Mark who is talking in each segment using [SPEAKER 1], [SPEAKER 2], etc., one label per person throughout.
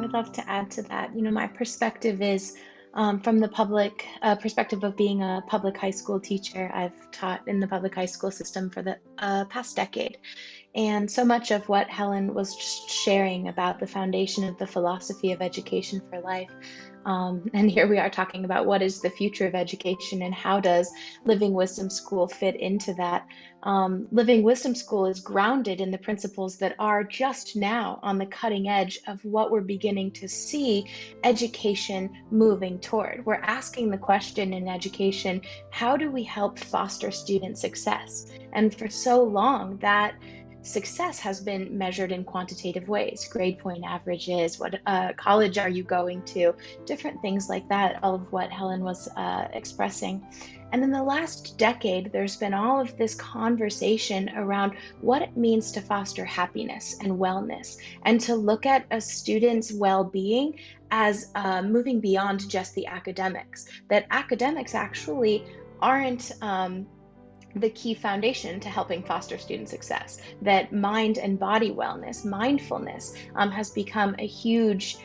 [SPEAKER 1] I'd love to add to that. My perspective is from the public perspective of being a public high school teacher. I've taught in the public high school system for the past decade. And so much of what Helen was just sharing about the foundation of the philosophy of education for life. And here we are talking about what is the future of education and how does Living Wisdom School fit into that. Living Wisdom School is grounded in the principles that are just now on the cutting edge of what we're beginning to see education moving toward. We're asking the question in education, how do we help foster student success? And for so long, that success has been measured in quantitative ways. Grade point averages, what college are you going to, different things like that, all of what Helen was expressing. And in the last decade, there's been all of this conversation around what it means to foster happiness and wellness, and to look at a student's well-being as moving beyond just the academics, that academics actually aren't the key foundation to helping foster student success, that mind and body wellness, mindfulness, has become a huge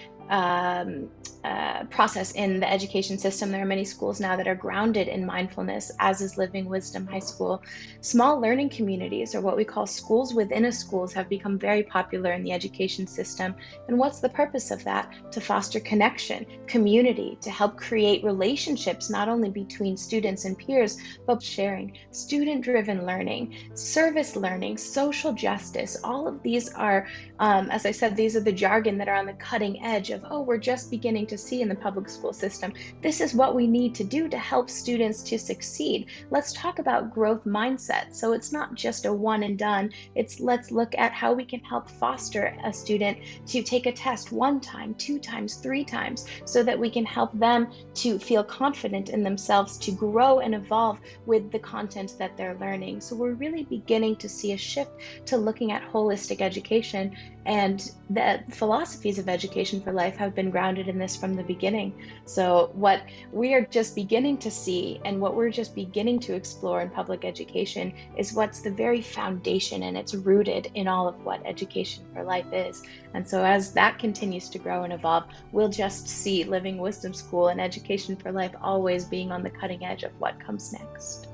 [SPEAKER 1] process in the education system. There are many schools now that are grounded in mindfulness, as is Living Wisdom High School. Small learning communities, or what we call schools within a schools, have become very popular in the education system. And what's the purpose of that? To foster connection, community, to help create relationships, not only between students and peers, but sharing, student-driven learning, service learning, social justice. All of these are, as I said, these are the jargon that are on the cutting edge of, oh, we're just beginning to see in the public school system. This is what we need to do to help students to succeed. Let's talk about growth mindset. So it's not just a one and done. It's let's look at how we can help foster a student to take a test one time, two times, three times, so that we can help them to feel confident in themselves, to grow and evolve with the content that they're learning. So we're really beginning to see a shift to looking at holistic education, and the philosophies of education for life have been grounded in this from the beginning. So what we are just beginning to see and what we're just beginning to explore in public education is what's the very foundation, and it's rooted in all of what education for life is. And so as that continues to grow and evolve, we'll just see Living Wisdom School and education for life always being on the cutting edge of what comes next.